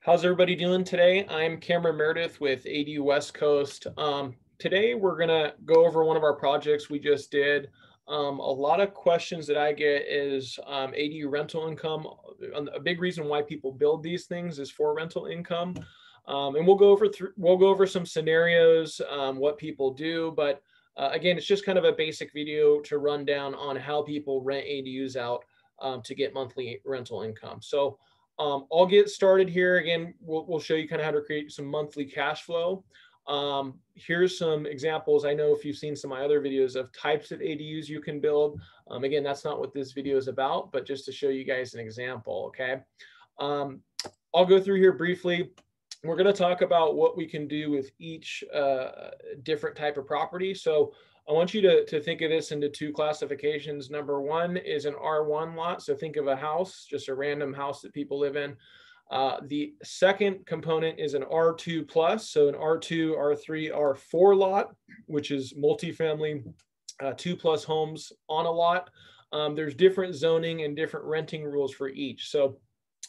How's everybody doing today? I'm Cameron Meredith with ADU West Coast. Today we're gonna go over one of our projects we just did. A lot of questions that I get is ADU rental income. A big reason why people build these things is for rental income. And we'll go over some scenarios, what people do, but again, it's just kind of a basic video to run down on how people rent ADUs out to get monthly rental income. So I'll get started here. Again, we'll show you kind of how to create some monthly cash flow. Here's some examples. I know if you've seen some of my other videos of types of ADUs you can build. Again, that's not what this video is about, but just to show you guys an example, okay? I'll go through here briefly. We're going to talk about what we can do with each different type of property. So I want you to think of this into two classifications. Number one is an R1 lot. So think of a house, just a random house that people live in. The second component is an R2 plus. So an R2, R3, R4 lot, which is multifamily, 2+ homes on a lot. There's different zoning and different renting rules for each. So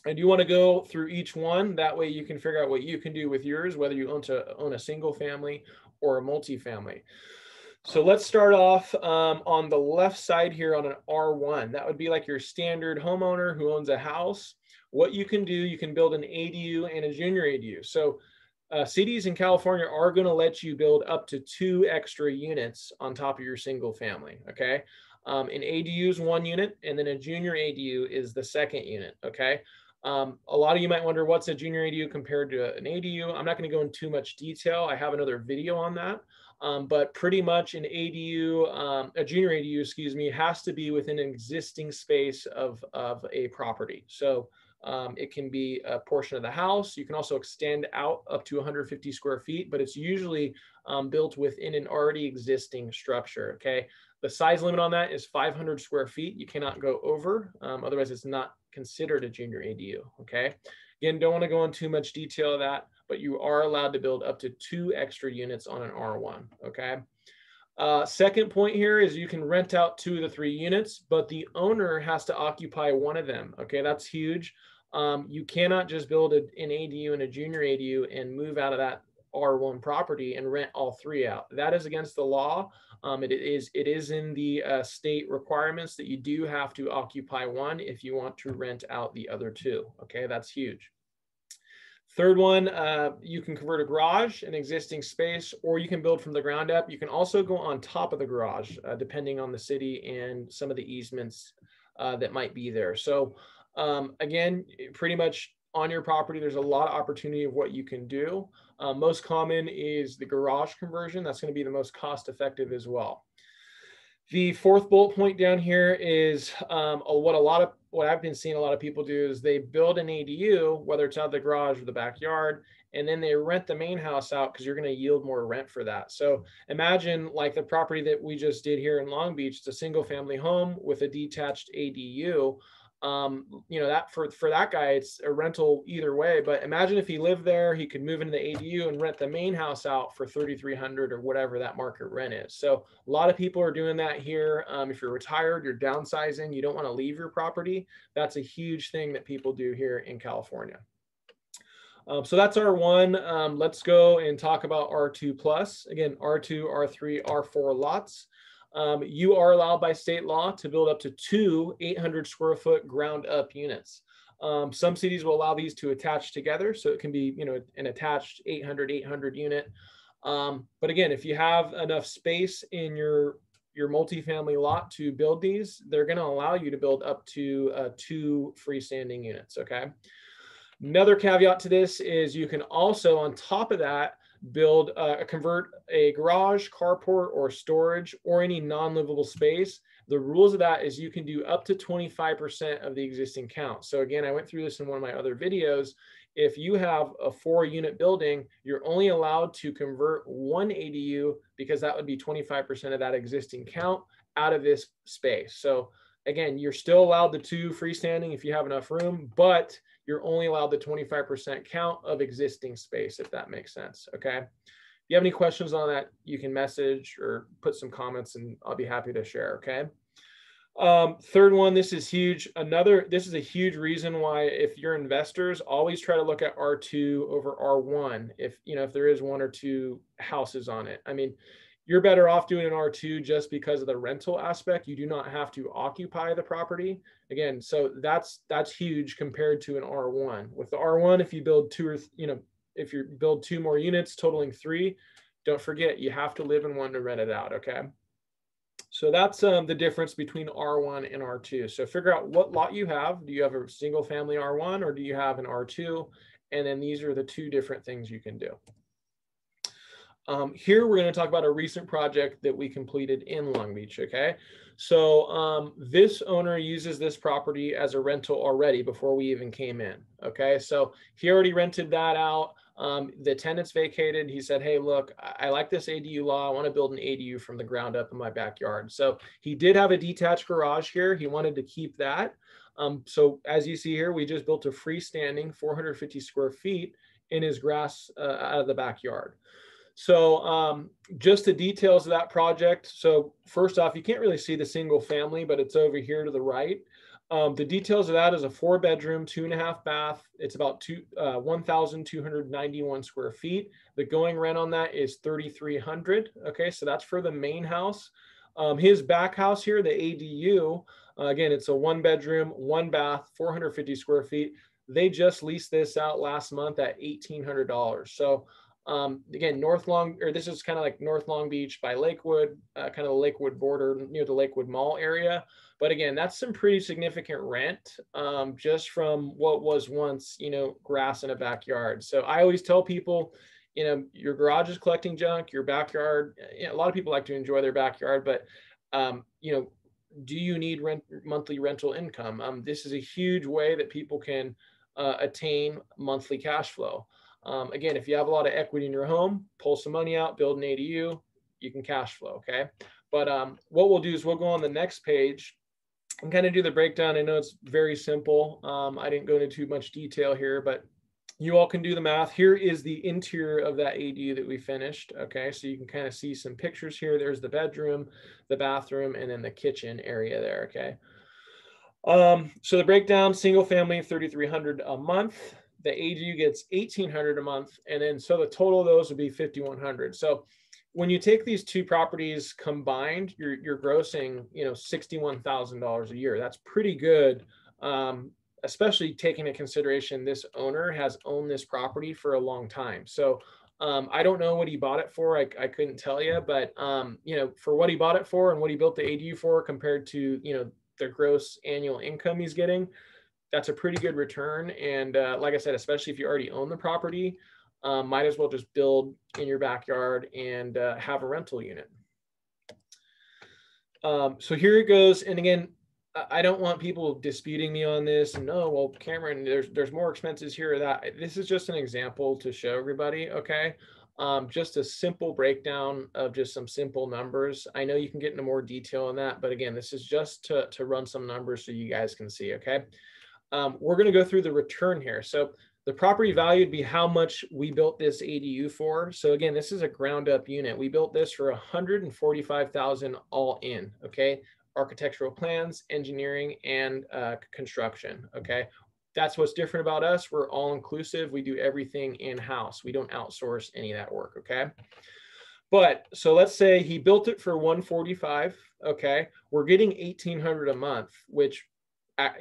I do want to go through each one. That way you can figure out what you can do with yours, whether you own a single family or a multifamily. So let's start off on the left side here on an R1. That would be like your standard homeowner who owns a house. What you can do, you can build an ADU and a junior ADU. So cities in California are going to let you build up to 2 extra units on top of your single family, okay? An ADU is 1 unit, and then a junior ADU is the second unit, okay? A lot of you might wonder, what's a junior ADU compared to an ADU? I'm not going to go into too much detail. I have another video on that. But pretty much an ADU, a junior ADU, excuse me, has to be within an existing space of a property. So it can be a portion of the house. You can also extend out up to 150 square feet, but it's usually built within an already existing structure, okay? The size limit on that is 500 square feet. You cannot go over, otherwise it's not considered a junior ADU, okay? Again, don't want to go into too much detail of that, but you are allowed to build up to 2 extra units on an R1, okay? Second point here is you can rent out 2 of the 3 units, but the owner has to occupy 1 of them, okay? That's huge. You cannot just build an ADU and a junior ADU and move out of that R1 property and rent all 3 out. That is against the law. It is in the state requirements that you do have to occupy 1 if you want to rent out the other 2. Okay, that's huge. Third one, you can convert a garage, an existing space, or you can build from the ground up. You can also go on top of the garage, depending on the city and some of the easements that might be there. So again, pretty much on your property, there's a lot of opportunity of what you can do. Most common is the garage conversion. That's going to be the most cost effective as well. The fourth bullet point down here is what I've been seeing a lot of people do is they build an ADU, whether it's out of the garage or the backyard, and then they rent the main house out because you're going to yield more rent for that. So imagine like the property that we just did here in Long Beach. It's a single family home with a detached ADU. You know, that for that guy, it's a rental either way. But imagine if he lived there, he could move into the ADU and rent the main house out for $3,300 or whatever that market rent is. So a lot of people are doing that here. If you're retired, you're downsizing, you don't want to leave your property. That's a huge thing that people do here in California. So that's R1. Let's go and talk about R2 plus. Again, R2, R3, R4 lots. You are allowed by state law to build up to 2 800 square foot ground up units. Some cities will allow these to attach together. So it can be, you know, an attached 800 unit. But again, if you have enough space in your multifamily lot to build these, they're going to allow you to build up to 2 freestanding units. Okay. Another caveat to this is you can also, on top of that, convert a garage, carport, or storage, or any non-livable space. The rules of that is you can do up to 25% of the existing count. So again, I went through this in one of my other videos. If you have a 4-unit building, you're only allowed to convert 1 ADU because that would be 25% of that existing count out of this space. So again, you're still allowed the 2 freestanding if you have enough room, but you're only allowed the 25% count of existing space, if that makes sense, okay? If you have any questions on that, you can message or put some comments and I'll be happy to share, okay? Third one, this is huge. This is a huge reason why, if you're investors, always try to look at R2 over R1. If there is one or two houses on it. I mean, you're better off doing an R2 just because of the rental aspect. You do not have to occupy the property. Again, so that's huge compared to an R1. With the R1, if you build if you build two more units totaling three, don't forget you have to live in one to rent it out, okay? So that's the difference between R1 and R2. So figure out what lot you have. Do you have a single family R1 or do you have an R2? And then these are the two different things you can do. Here we're going to talk about a recent project that we completed in Long Beach, okay? So this owner uses this property as a rental already before we even came in, okay? So he already rented that out. The tenants vacated. He said, hey, look, I like this ADU law. I want to build an ADU from the ground up in my backyard. So he did have a detached garage here. He wanted to keep that. So as you see here, we just built a freestanding 450 square feet in his grass out of the backyard. So just the details of that project. So first off, you can't really see the single family, but it's over here to the right. The details of that is a 4-bedroom, 2.5 bath. It's about 1,291 square feet. The going rent on that is $3,300. Okay, so that's for the main house. His back house here, the ADU, again, it's a 1-bedroom, 1 bath, 450 square feet. They just leased this out last month at $1,800. So again, this is kind of like North Long Beach by Lakewood, kind of the Lakewood border near the Lakewood Mall area. But again, that's some pretty significant rent just from what was once, grass in a backyard. So I always tell people, your garage is collecting junk, your backyard, a lot of people like to enjoy their backyard, but, do you need monthly rental income? This is a huge way that people can attain monthly cash flow. Again, if you have a lot of equity in your home, pull some money out, build an ADU, you can cash flow, okay? But what we'll do is we'll go on the next page and kind of do the breakdown. I know it's very simple. I didn't go into too much detail here, but you all can do the math. Here is the interior of that ADU that we finished, okay? So you can kind of see some pictures here. There's the bedroom, the bathroom, and then the kitchen area there, okay? So the breakdown, single family, $3,300 a month. The ADU gets $1,800 a month, and then so the total of those would be $5,100. So when you take these two properties combined, you're grossing $61,000 a year. That's pretty good, especially taking into consideration this owner has owned this property for a long time. So I don't know what he bought it for. I couldn't tell you, but for what he bought it for and what he built the ADU for compared to the gross annual income he's getting, that's a pretty good return. And like I said, especially if you already own the property, might as well just build in your backyard and have a rental unit. So here it goes. And again, I don't want people disputing me on this. No, well, Cameron, there's more expenses here or that. This is just an example to show everybody, okay? Just a simple breakdown of just some simple numbers. I know you can get into more detail on that, but again, this is just to run some numbers so you guys can see, okay? We're going to go through the return here. So the property value would be how much we built this ADU for. So again, this is a ground up unit. We built this for $145,000 all in, okay? Architectural plans, engineering, and construction, okay? That's what's different about us. We're all inclusive. We do everything in-house. We don't outsource any of that work, okay? But so let's say he built it for $145,000, okay? We're getting $1,800 a month, which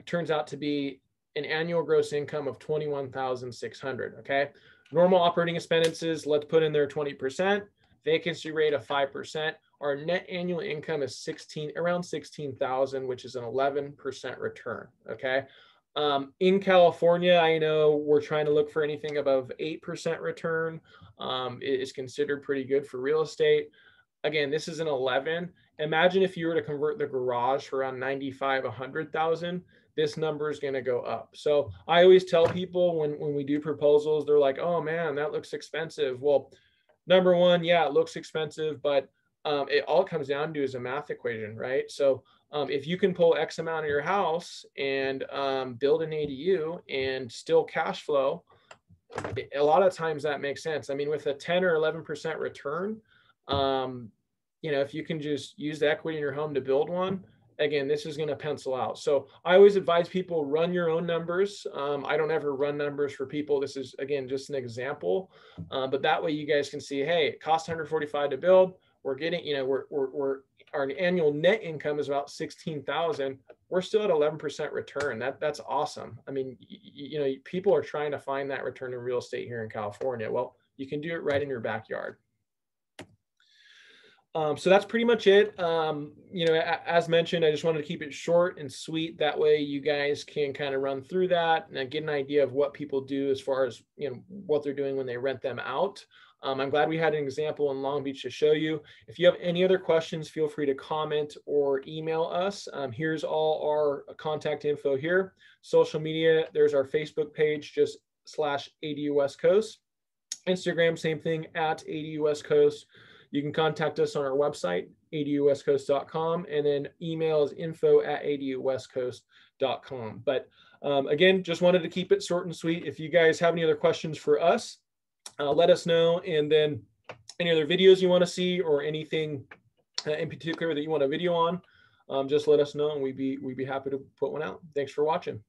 turns out to be an annual gross income of $21,600, okay? Normal operating expenses, let's put in there 20%, vacancy rate of 5%. Our net annual income is around 16,000, which is an 11% return, okay? In California, I know we're trying to look for anything above 8% return. It is considered pretty good for real estate. Again, this is an 11. Imagine if you were to convert the garage for around 95, 100,000, this number is going to go up. So I always tell people when we do proposals, they're like, oh man, that looks expensive. Well, number one, yeah, it looks expensive, but it all comes down to is a math equation, right? So if you can pull X amount of your house and build an ADU and still cash flow, a lot of times that makes sense. I mean, with a 10 or 11% return, if you can just use the equity in your home to build one, again, this is going to pencil out. So I always advise people run your own numbers. I don't ever run numbers for people. This is, again, just an example. But that way you guys can see, hey, it costs $145 to build. We're getting, you know, our annual net income is about 16,000. We're still at 11% return. That's awesome. I mean, you know, people are trying to find that return in real estate here in California. Well, you can do it right in your backyard. So that's pretty much it. You know, as mentioned, I just wanted to keep it short and sweet. That way you guys can kind of run through that and get an idea of what people do as far as, you know, what they're doing when they rent them out. I'm glad we had an example in Long Beach to show you. If you have any other questions, feel free to comment or email us. Here's all our contact info here. Social media, there's our Facebook page, just /ADU West Coast. Instagram, same thing, @ADU West Coast. You can contact us on our website, aduwestcoast.com, and then email is info@aduwestcoast.com. But again, just wanted to keep it short and sweet. If you guys have any other questions for us, let us know. And then any other videos you want to see or anything in particular that you want a video on, just let us know and we'd be happy to put one out. Thanks for watching.